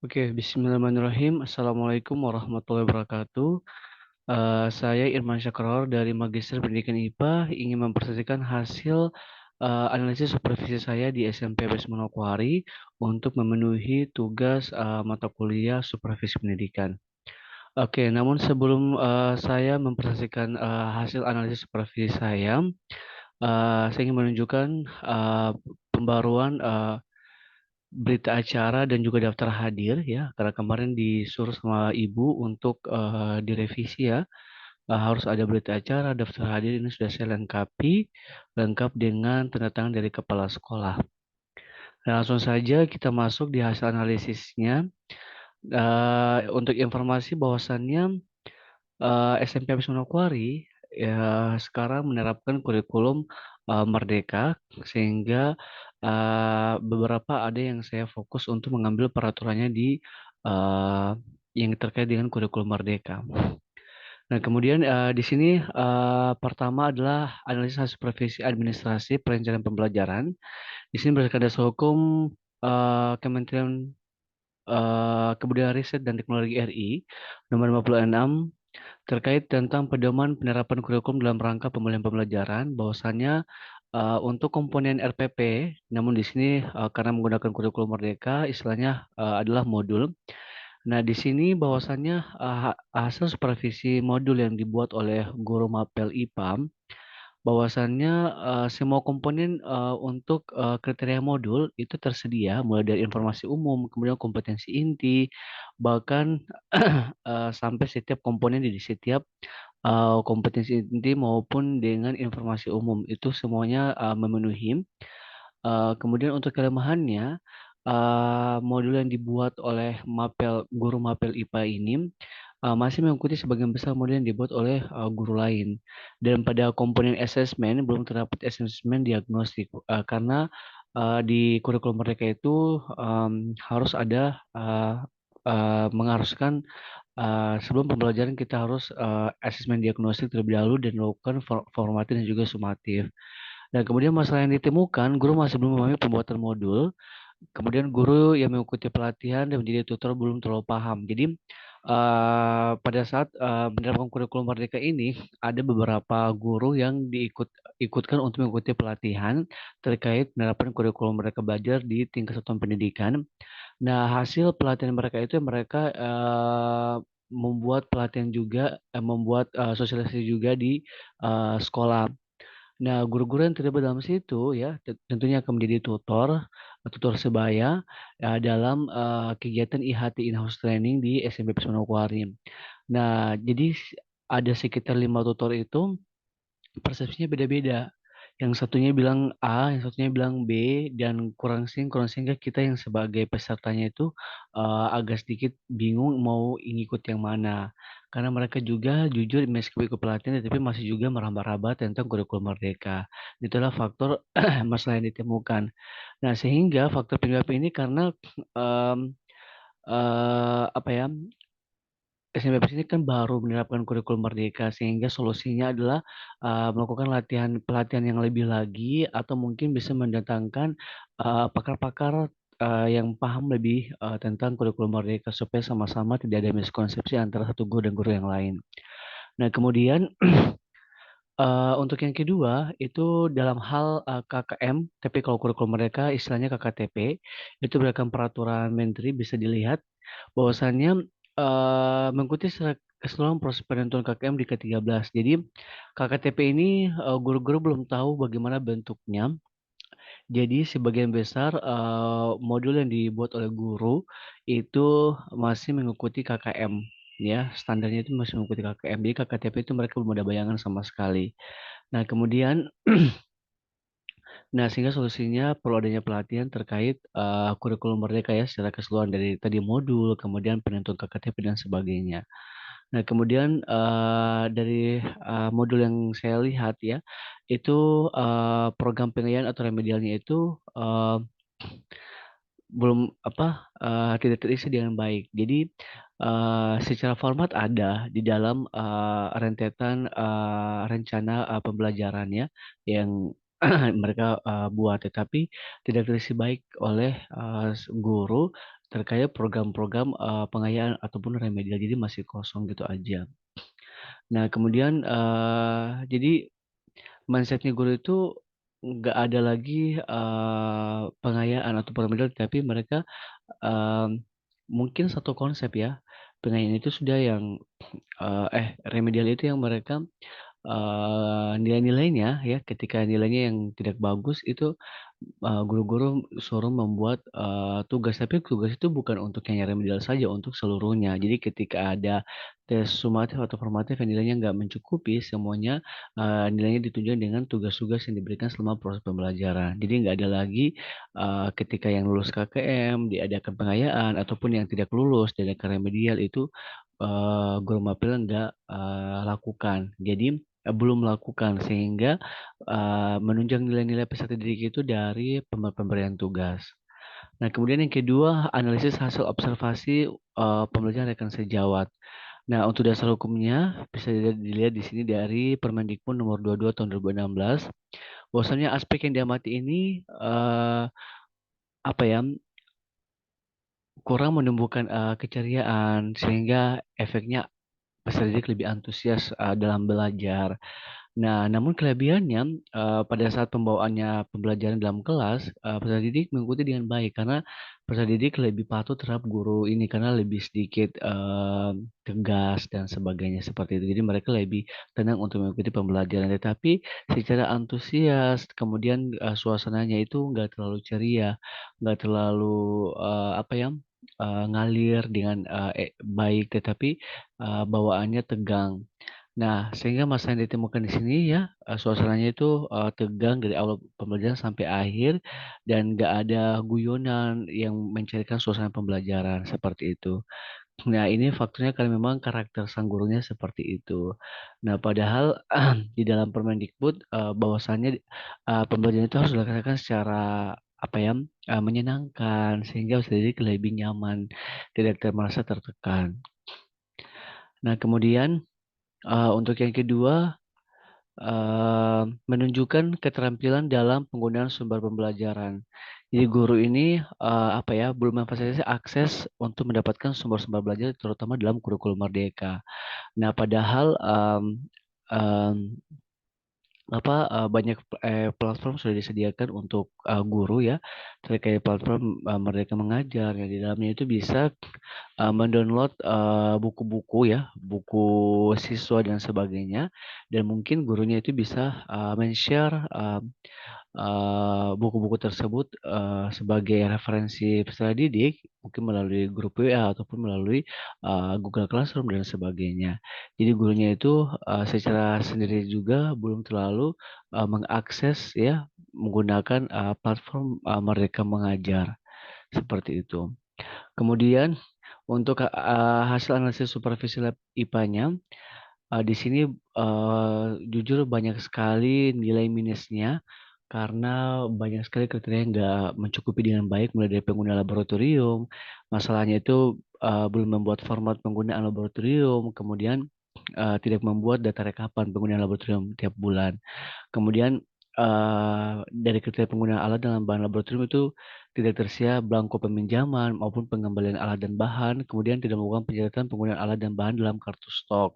Oke, bismillahirrahmanirrahim. Assalamualaikum warahmatullahi wabarakatuh. Saya Irman Syakror dari Magister Pendidikan IPA ingin mempresentasikan hasil analisis supervisi saya di SMP BES Manokwari untuk memenuhi tugas mata kuliah supervisi pendidikan. Oke, namun sebelum saya mempresentasikan hasil analisis supervisi saya ingin menunjukkan pembaruan berita acara dan juga daftar hadir ya, karena kemarin disuruh sama ibu untuk direvisi ya. Harus ada berita acara, daftar hadir ini sudah saya lengkapi, lengkap dengan tanda tangan dari kepala sekolah. Nah, langsung saja kita masuk di hasil analisisnya. Untuk informasi bahwasannya SMP Abis Manokwari ya sekarang menerapkan kurikulum Merdeka sehingga beberapa ada yang saya fokus untuk mengambil peraturannya eh, yang terkait dengan kurikulum Merdeka. Nah, kemudian di sini pertama adalah analisis supervisi administrasi perencanaan pembelajaran. Di sini berdasarkan dasar hukum Kementerian Kebudayaan Riset dan Teknologi RI nomor 56 terkait tentang pedoman penerapan kurikulum dalam rangka pemulihan pembelajaran, bahwasannya untuk komponen RPP, namun di sini karena menggunakan kurikulum Merdeka, istilahnya adalah modul. Nah, di sini bahwasannya hasil supervisi modul yang dibuat oleh guru mapel IPA bahwasannya semua komponen untuk kriteria modul itu tersedia mulai dari informasi umum, kemudian kompetensi inti, bahkan sampai setiap komponen di setiap kompetensi inti maupun dengan informasi umum itu semuanya memenuhi. Kemudian untuk kelemahannya, modul yang dibuat oleh guru mapel IPA ini masih mengikuti sebagian besar modul yang dibuat oleh guru lain. Dan pada komponen asesmen belum terdapat asesmen diagnostik karena di kurikulum mereka itu harus ada mengharuskan sebelum pembelajaran kita harus asesmen diagnostik terlebih dahulu dan melakukan formatif dan juga sumatif. Dan kemudian masalah yang ditemukan, guru masih belum memahami pembuatan modul. Kemudian guru yang mengikuti pelatihan dan menjadi tutor belum terlalu paham. Jadi pada saat menerapkan kurikulum Merdeka ini ada beberapa guru yang ikutkan untuk mengikuti pelatihan terkait penerapan kurikulum Merdeka Belajar di tingkat satuan pendidikan. Nah, hasil pelatihan mereka itu mereka membuat pelatihan juga, membuat sosialisasi juga di sekolah. Nah, guru-guru yang terlibat dalam situ ya tentunya akan menjadi tutor, tutor sebaya dalam kegiatan IHT in-house training di SMP Manokwari. Nah, jadi ada sekitar 5 tutor itu persepsinya beda-beda. Yang satunya bilang A, yang satunya bilang B, dan kurang sehingga kita yang sebagai pesertanya itu agak sedikit bingung mau ngikut yang mana. Karena mereka juga jujur meskipun ikut pelatihan, tapi masih juga meraba-raba tentang kurikulum Merdeka. Itulah faktor masalah yang ditemukan. Nah, sehingga faktor penyebab ini karena em, apa ya, SNBP ini kan baru menerapkan kurikulum Merdeka sehingga solusinya adalah melakukan pelatihan yang lebih lagi atau mungkin bisa mendatangkan pakar-pakar yang paham lebih tentang kurikulum Merdeka supaya sama-sama tidak ada miskonsepsi antara satu guru dan guru yang lain. Nah, kemudian untuk yang kedua itu dalam hal KKM, tapi kalau kurikulum mereka istilahnya KKTP, itu berdasarkan peraturan Menteri bisa dilihat bahwasannya mengikuti secara keseluruhan proses penentuan KKM di ke-13. Jadi KKTP ini guru-guru belum tahu bagaimana bentuknya. Jadi sebagian besar modul yang dibuat oleh guru itu masih mengikuti KKM. Ya, standarnya itu masih mengikuti KKM. Jadi KKTP itu mereka belum ada bayangan sama sekali. Nah, kemudian, nah sehingga solusinya perlu adanya pelatihan terkait kurikulum Merdeka ya secara keseluruhan dari tadi modul, kemudian penentuan KKTP dan sebagainya. Nah, kemudian dari modul yang saya lihat ya, itu program penilaian atau remedialnya itu eh, belum tidak terisi dengan baik. Jadi secara format ada di dalam rentetan rencana pembelajarannya yang mereka buat, tetapi tidak terisi baik oleh guru terkait program-program pengayaan ataupun remedial, jadi masih kosong gitu aja. Nah, kemudian jadi mindsetnya guru itu nggak ada lagi pengayaan atau remedial, tapi mereka mungkin satu konsep ya, pengayaan itu sudah yang remedial itu yang mereka nilai-nilainya ya, ketika nilainya yang tidak bagus itu guru-guru suruh membuat tugas, tapi tugas itu bukan untuk yang remedial saja, untuk seluruhnya. Jadi ketika ada tes sumatif atau formatif yang nilainya nggak mencukupi, semuanya nilainya ditunjukkan dengan tugas-tugas yang diberikan selama proses pembelajaran. Jadi nggak ada lagi ketika yang lulus KKM diadakan pengayaan, ataupun yang tidak lulus diadakan remedial itu guru mapel nggak lakukan. Jadi belum melakukan, sehingga menunjang nilai-nilai peserta didik itu dari pemberian tugas. Nah, kemudian yang kedua, analisis hasil observasi pembelajaran rekan sejawat. Nah, untuk dasar hukumnya bisa dilihat di sini dari Permendikbud nomor 22 tahun 2016. Bahwasannya aspek yang diamati ini apa ya, kurang menumbuhkan keceriaan, sehingga efeknya peserta didik lebih antusias dalam belajar. Nah, namun kelebihannya pada saat pembawaannya pembelajaran dalam kelas, peserta didik mengikuti dengan baik karena peserta didik lebih patuh terhadap guru ini karena lebih sedikit tegas dan sebagainya seperti itu. Jadi mereka lebih tenang untuk mengikuti pembelajaran. Tetapi secara antusias, kemudian suasananya itu nggak terlalu ceria, nggak terlalu apa ya, ngalir dengan baik, tetapi bawaannya tegang. Nah, sehingga masa yang ditemukan di sini ya, suasananya itu tegang dari awal pembelajaran sampai akhir, dan nggak ada guyonan yang mencairkan suasana pembelajaran seperti itu. Nah, ini faktornya karena memang karakter sang gurunya seperti itu. Nah, padahal di dalam Permendikbud bahwasannya pembelajaran itu harus dilaksanakan secara apa ya, menyenangkan, sehingga bisa jadi lebih nyaman, tidak merasa tertekan. Nah, kemudian untuk yang kedua, menunjukkan keterampilan dalam penggunaan sumber pembelajaran. Jadi guru ini apa ya, belum memfasilitasi akses untuk mendapatkan sumber-sumber belajar terutama dalam kurikulum Merdeka. Nah, padahal em, banyak platform sudah disediakan untuk guru ya, terkait platform Merdeka Mengajar yang di dalamnya itu bisa mendownload buku-buku ya, buku siswa dan sebagainya, dan mungkin gurunya itu bisa men-share buku-buku tersebut sebagai referensi peserta didik, mungkin melalui grup WA ataupun melalui Google Classroom dan sebagainya. Jadi gurunya itu secara sendiri juga belum terlalu mengakses ya, menggunakan platform Merdeka Mengajar seperti itu. Kemudian untuk hasil analisis supervisi lab IPA-nya, di sini jujur banyak sekali nilai minusnya karena banyak sekali kriteria yang nggak mencukupi dengan baik, mulai dari pengguna laboratorium. Masalahnya itu belum membuat format penggunaan laboratorium, kemudian tidak membuat data rekapan penggunaan laboratorium tiap bulan. Kemudian dari kriteria penggunaan alat dalam bahan laboratorium itu tidak tersedia belangko peminjaman maupun pengembalian alat dan bahan, kemudian tidak melakukan pencatatan penggunaan alat dan bahan dalam kartu stok.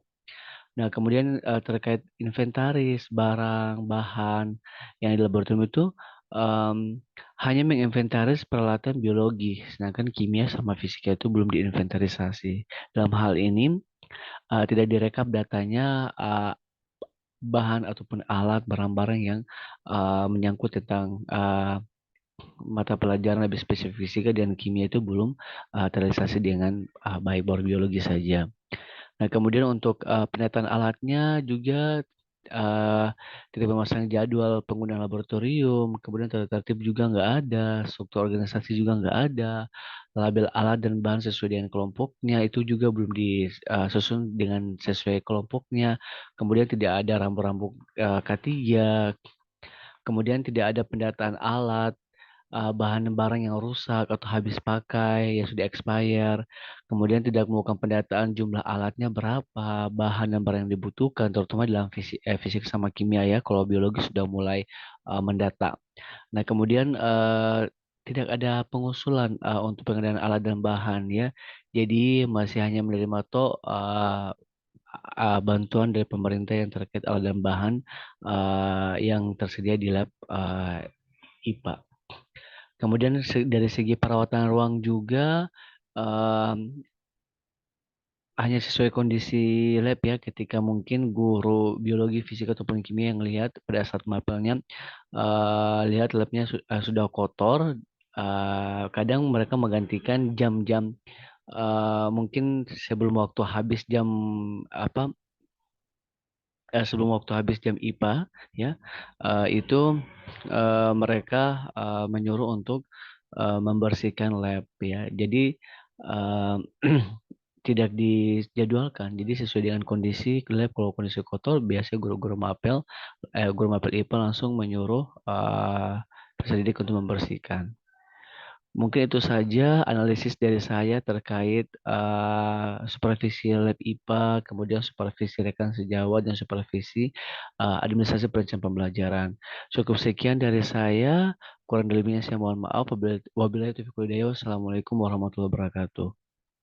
Nah, kemudian terkait inventaris barang, bahan yang di laboratorium itu em, hanya menginventaris peralatan biologi, sedangkan kimia sama fisika itu belum diinventarisasi. Dalam hal ini tidak direkap datanya bahan ataupun alat barang-barang yang menyangkut tentang mata pelajaran lebih spesifik fisika dan kimia itu belum terrealisasi dengan baik, baru biologi saja. Nah, kemudian untuk penataan alatnya juga uh, tidak memasang jadwal penggunaan laboratorium, kemudian tata tertib juga nggak ada, struktur organisasi juga nggak ada, label alat dan bahan sesuai dengan kelompoknya itu juga belum disusun dengan sesuai kelompoknya, kemudian tidak ada rambu-rambu K3, kemudian tidak ada pendataan alat, bahan barang yang rusak atau habis pakai yang sudah expire, kemudian tidak melakukan pendataan jumlah alatnya berapa, bahan dan barang yang dibutuhkan, terutama dalam fisik sama kimia ya. Kalau biologi sudah mulai mendata. Nah, kemudian tidak ada pengusulan untuk pengadaan alat dan bahan ya. Jadi masih hanya menerima bantuan dari pemerintah yang terkait alat dan bahan yang tersedia di lab IPA. Kemudian dari segi perawatan ruang juga eh, hanya sesuai kondisi lab ya, ketika mungkin guru biologi, fisika ataupun kimia yang lihat pada saat mapelnya lihat labnya sudah kotor, kadang mereka menggantikan jam-jam mungkin sebelum waktu habis jam apa sebelum waktu habis jam IPA ya, itu mereka menyuruh untuk membersihkan lab ya. Jadi eh, tidak dijadwalkan. Jadi sesuai dengan kondisi lab, kalau kondisi kotor biasanya guru mapel IPA langsung menyuruh peserta didik untuk membersihkan. Mungkin itu saja analisis dari saya terkait supervisi lab IPA, kemudian supervisi rekan sejawat, dan supervisi administrasi perencanaan pembelajaran. Cukup sekian dari saya. Kurang lebihnya saya mohon maaf. Wabillahi taufiq wal hidayah. Wassalamualaikum warahmatullahi wabarakatuh.